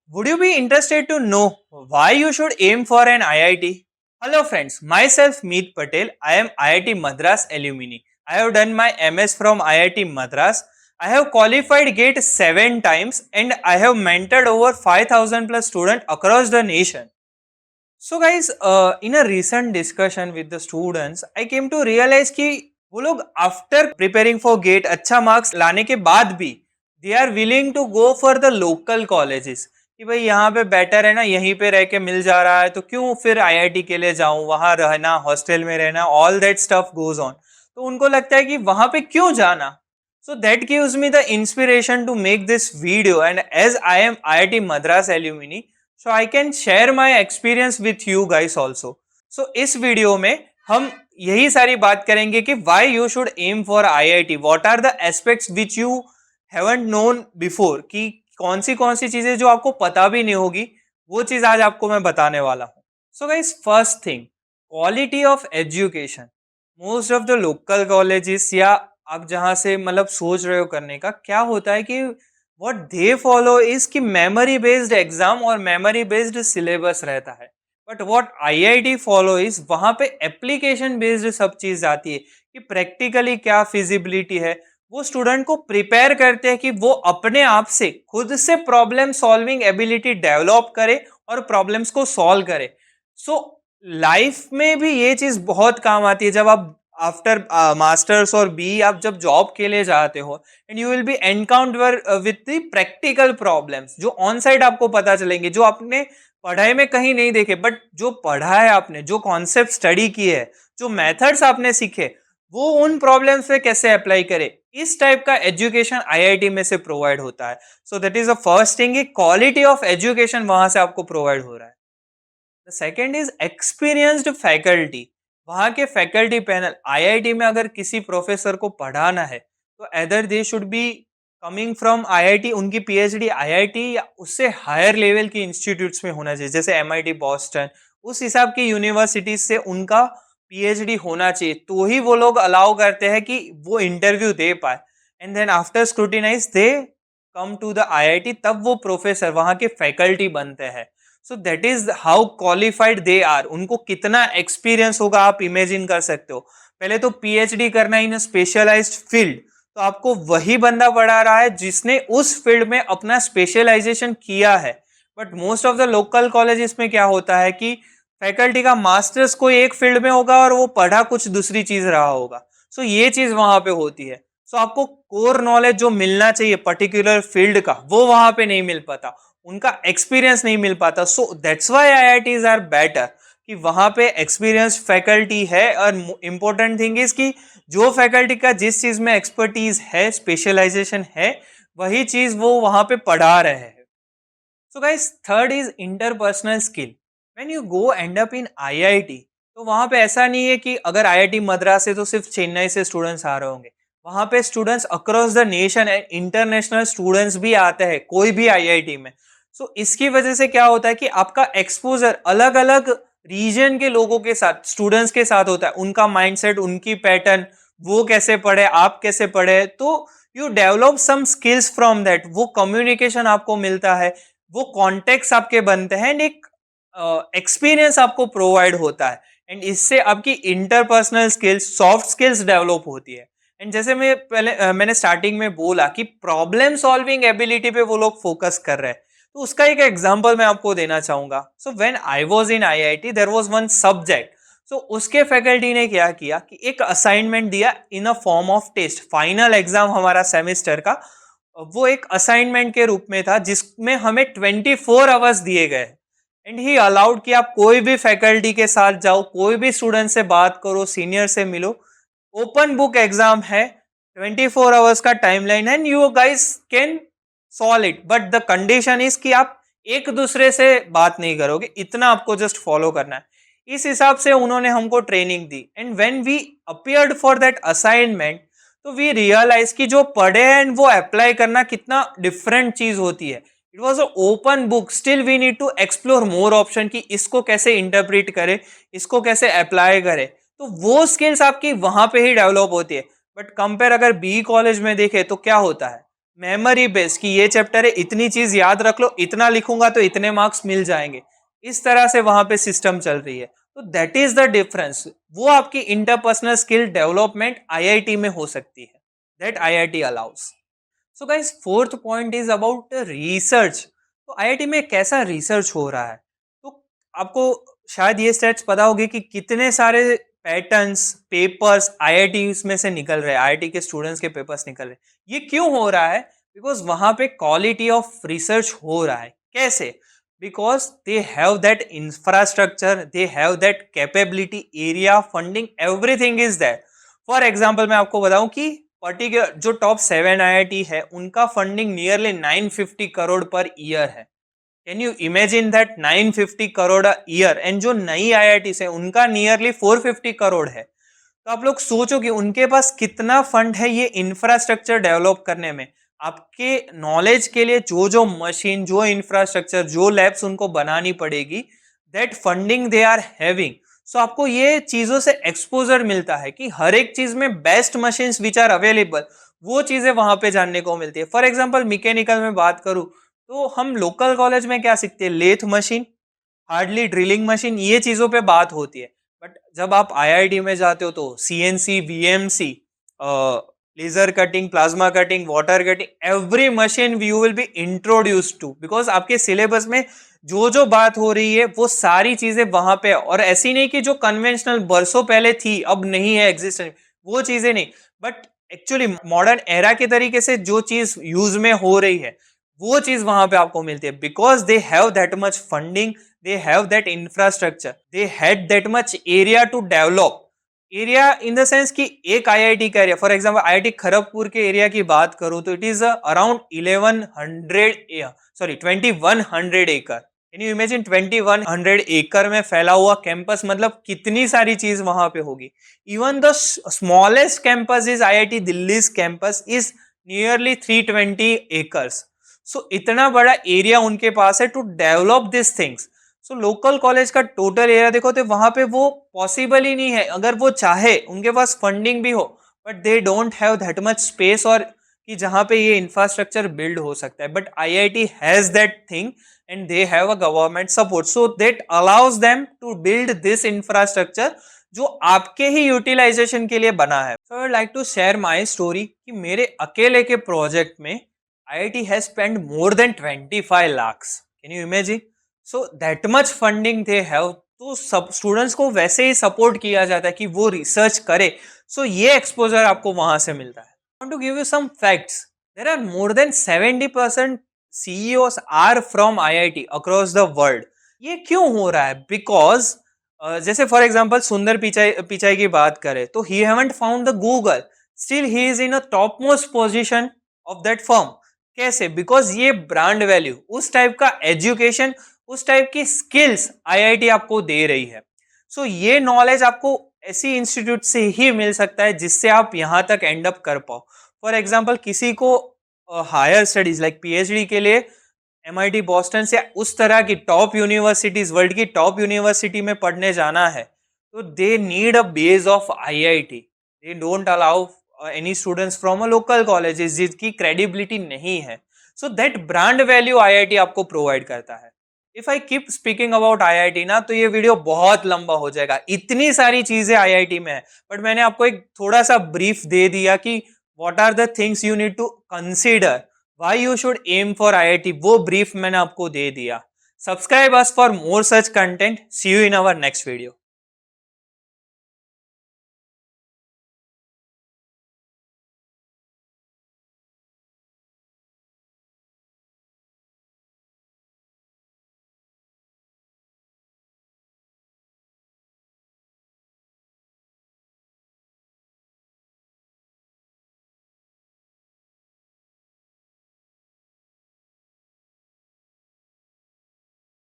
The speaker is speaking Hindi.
Would you be interested to know why you should aim for an IIT? Hello friends, myself Meet Patel. I am IIT Madras alumni. I have done my MS from IIT Madras. I have qualified GATE 7 times and I have mentored over 5000 plus students across the nation. So guys, in a recent discussion with the students, I came to realize कि वो लोग after preparing for GATE अच्छा marks लाने के बाद भी they are willing to go for the local colleges कि भाई यहाँ पे बेटर है ना, यहीं पे रह के मिल जा रहा है तो क्यों फिर आईआईटी के लिए जाऊँ, वहाँ रहना, हॉस्टल में रहना, all that stuff goes on. तो उनको लगता है कि वहाँ पे क्यों जाना। So that gives me the inspiration to make this video, and as I am IIT Madras alumni, so I can share my experience with you guys also. So इस वीडियो में हम यही सारी बात करेंगे कि why you should aim for IIT, what are the aspects which you haven't known before, कि कौन सी चीजें जो आपको पता भी नहीं होगी, वो चीज आज आपको मैं बताने वाला हूँ। So guys, first thing, quality of education. Most of the local colleges या आप जहाँ से मतलब सोच रहे हो करने का, क्या होता है कि व्हाट दे फॉलो इज कि मेमोरी बेस्ड एग्जाम और मेमोरी बेस्ड सिलेबस रहता है। But what IIT follow is वहाँ पे एप्लीकेशन बेस्ड सब चीज आती है कि प्रैक्टिकली क्या फिजिबिलिटी है। वो स्टूडेंट को प्रिपेयर करते हैं कि वो अपने आप से खुद से प्रॉब्लम सॉल्विंग एबिलिटी डेवलप करे और प्रॉब्लम्स को सॉल्व करे। सो लाइफ में भी ये चीज बहुत काम आती है जब आप आफ्टर मास्टर्स और बी आप जब जॉब के लिए जाते हो and you will B encounter with the practical problems जो ऑन साइड आपको पता चलेंगे, जो आपने पढ़ाई में कहीं नहीं देखे, बट जो पढ़ा है आपने, जो कॉन्सेप्ट स्टडी किए है, जो मेथड्स आपने सीखे, वो उन प्रॉब्लम्स पे कैसे अप्लाई करे, इस टाइप का एजुकेशन आईआईटी में से प्रोवाइड होता है। सो that is the first thing, quality of education वहां से आपको प्रोवाइड हो रहा है। The second is experienced faculty. वहाँ के फैकल्टी पैनल, आईआईटी में अगर किसी प्रोफेसर को पढ़ाना है तो either they should be coming from IIT, उनकी पीएचडी आईआईटी या उससे हायर लेवल की इंस्टीट्यूट्स में होना चाहिए, जैसे एमआईटी बॉस्टन, उस हिसाब की यूनिवर्सिटीज से उनका पीएचडी होना चाहिए, तो ही वो लोग अलाउ करते हैं कि वो इंटरव्यू दे पाए। And then after scrutinize they come to the IIT, तब वो प्रोफेसर वहाँ के फैकल्टी बनते हैं। So that is how qualified they are. उनको कितना एक्सपीरियंस होगा आप इमेजिन कर सकते हो। पहले तो पीएचडी करना इन स्पेशलाइज्ड फील्ड, तो आपको वही बंदा पढ़ा रहा है जिसने उस फील्ड में अपना स्पेशलाइजेशन किया है। But most of the local colleges में क्या होता है कि फैकल्टी का मास्टर्स कोई एक फील्ड में होगा और वो पढ़ा कुछ दूसरी चीज रहा होगा। सो ये चीज वहां पे होती है। सो आपको कोर नॉलेज जो मिलना चाहिए पर्टिकुलर फील्ड का, वो वहां पे नहीं मिल पाता, उनका एक्सपीरियंस नहीं मिल पाता। So that's why IITs are better कि वहां पे एक्सपीरियंस फैकल्टी है। और इम्पोर्टेंट थिंग इज कि जो फैकल्टी का जिस चीज में एक्सपर्टीज है, स्पेशलाइजेशन है, वही चीज वो वहां पे पढ़ा रहे हैं। So guys, third is interpersonal skill. When you go and up in IIT, तो वहां पे ऐसा नहीं है कि अगर आईआईटी मद्रास है तो सिर्फ चेन्नई से स्टूडेंट्स आ रहे होंगे। वहां पे students across the nation and international students भी आते हैं कोई भी आईआईटी में। सो इसकी वजह से क्या होता है कि आपका एक्सपोजर अलग अलग रीजन के लोगों के साथ, स्टूडेंट्स के साथ होता है। उनका माइंडसेट, उनकी पैटर्न, वो कैसे पढ़े, आप कैसे पढ़े, तो you develop some skills from that. वो कम्युनिकेशन आपको मिलता है, वो कॉन्टेक्ट आपके बनते हैं एंड एक एक्सपीरियंस आपको प्रोवाइड होता है। एंड इससे आपकी interpersonal skills, soft skills develop होती है। एंड जैसे मैंने स्टार्टिंग में बोला कि प्रॉब्लम सॉल्विंग एबिलिटी पे वो लोग फोकस कर रहे हैं, तो उसका एक एग्जांपल मैं आपको देना चाहूंगा। So when I was in IIT, there was one subject. So उसके फैकल्टी ने क्या किया कि एक असाइनमेंट दिया in a form of test. Final exam हमारा सेमेस्टर का, वो एक असाइनमेंट के रूप में था जिसमें हमें 24 आवर्स दिए गए। एंड ही अलाउड कि आप कोई भी फैकल्टी के साथ जाओ, कोई भी स्टूडेंट से बात करो, सीनियर से मिलो, ओपन बुक एग्जाम है, 24 आवर्स का टाइमलाइन है and you guys can solve it. But the condition is कि आप एक दूसरे से बात नहीं करोगे, इतना आपको जस्ट फॉलो करना है। इस हिसाब से उन्होंने हमको ट्रेनिंग दी। And when we appeared for that assignment, तो वी रियलाइज कि जो पढ़े हैं एंड वो अप्लाई करना कितना डिफरेंट चीज होती है। It was a open book, still we need to explore more option कि इसको कैसे इंटरप्रिट करे, इसको कैसे अप्लाई करे। तो वो स्किल्स आपकी वहां पे ही डेवलप होती है। बट कंपेयर अगर बी कॉलेज में देखे तो क्या होता है, मेमोरी बेस्ड कि ये चैप्टर है, इतनी चीज याद रख लो, इतना लिखूंगा तो इतने मार्क्स मिल जाएंगे, इस तरह से वहां पे सिस्टम चल रही है। तो दैट इज द डिफरेंस। वो आपकी इंटरपर्सनल स्किल डेवलपमेंट आईआईटी में हो सकती है, that IIT allows. So guys, fourth point is about research. तो आईआईटी में कैसा रिसर्च हो रहा है? तो आपको शायद ये स्टेट्स पता होगी कि कितने सारे पैटर्न्स, पेपर्स आईआईटी में से निकल रहे हैं, आईआईटी के स्टूडेंट्स के पेपर्स निकल रहे हैं। ये क्यों हो रहा है? बिकॉज वहां पे क्वालिटी ऑफ रिसर्च हो रहा है। कैसे? Because they have that infrastructure, they have that capability, area, funding, everything is that. For example मैं आपको बताऊं कि पर्टिकुलर जो टॉप 7 आईआईटी है, उनका funding nearly 950 crore per year है। Can you imagine that? 950 crore a year. And जो नई आईआईटी है उनका नियरली 450 करोड़ है। तो आप लोग सोचो कि उनके पास कितना फंड है ये इंफ्रास्ट्रक्चर डेवलप करने में। आपके नॉलेज के लिए जो जो मशीन, जो इंफ्रास्ट्रक्चर, जो लैब्स उनको बनानी पड़ेगी, that funding they are having. So आपको ये चीजों से एक्सपोजर मिलता है कि हर एक चीज में best machines which are available, वो चीजें वहां पे जानने को मिलती है। फॉर एग्जाम्पल मैकेनिकल में बात करूं तो हम लोकल कॉलेज में क्या सीखते हैं? Lathe machine, hardly drilling machine, ये चीजों पे बात होती है। बट जब आप आईआईटी में जाते हो तो CNC, VMC, laser cutting, plasma cutting, water cutting, every machine you will be introduce to, because आपके सिलेबस में जो जो बात हो रही है वो सारी चीजें वहां पे है। और ऐसी नहीं कि जो कन्वेंशनल बरसों पहले थी अब नहीं है एग्जिस्टेंस, वो चीजें नहीं, बट एक्चुअली मॉडर्न एरा के तरीके से जो चीज यूज में हो रही है वो चीज वहां पे आपको मिलती है। Because they have that much funding, they have that infrastructure, they had that much area to develop। Area in the sense कि एक आईआईटी का area, for example IIT Kharagpur के एरिया की बात करूं तो इट इज अराउंड 2100 एकड़। Can you imagine? 2100 एकड़ में फैला हुआ कैंपस, मतलब कितनी सारी चीज वहां पे होगी। Even the smallest campus is IIT Delhi's campus is nearly 320 acres. So इतना बड़ा एरिया उनके पास है to develop this things. So local college का टोटल एरिया देखो तो वहां पे वो पॉसिबल ही नहीं है। अगर वो चाहे, उनके पास फंडिंग भी हो, but they don't have that much space और कि जहां पे ये इंफ्रास्ट्रक्चर बिल्ड हो सकता है। But IIT has that thing and they have a government support, so that allows them to build this infrastructure जो आपके ही यूटिलाइजेशन के लिए बना है। So I would like to share my story कि मेरे अकेले के प्रोजेक्ट में IIT has spend more than 25 lakhs। Can you imagine? So that much funding they have. तो सब स्टूडेंट्स को वैसे ही सपोर्ट किया जाता है कि वो रिसर्च करे। सो ये एक्सपोजर आपको वहां से मिलता है। I want to give you some facts. There are more than 70% CEOs are from IIT across the world. ये क्यों हो रहा है? बिकॉज जैसे फॉर एग्जांपल सुंदर पिचाई पिचाई की बात करें तो he haven't found the Google, still he is in a top most position of that firm. कैसे? बिकॉज ये ब्रांड वैल्यू, उस टाइप का एजुकेशन, उस टाइप की स्किल्स आईआईटी आपको दे रही है। सो ये नॉलेज आपको ऐसी इंस्टीट्यूट से ही मिल सकता है जिससे आप यहाँ तक एंड अप कर पाओ। फॉर एग्जांपल किसी को हायर स्टडीज लाइक पीएचडी के लिए एमआईटी, बॉस्टन से उस तरह की टॉप यूनिवर्सिटीज, वर्ल्ड की टॉप यूनिवर्सिटी में पढ़ने जाना है तो they need a base of IIT. They don't allow any students from a local colleges जिसकी क्रेडिबिलिटी नहीं है। So that brand value IIT आपको प्रोवाइड करता है। If I keep speaking about IIT ना तो ये वीडियो बहुत लंबा हो जाएगा, इतनी सारी चीजें आईआईटी में है। बट मैंने आपको एक थोड़ा सा ब्रीफ दे दिया कि what are the things you need to consider, why you should aim for IIT, वो ब्रीफ मैंने आपको दे दिया। Subscribe us for more such content. See you in our next video.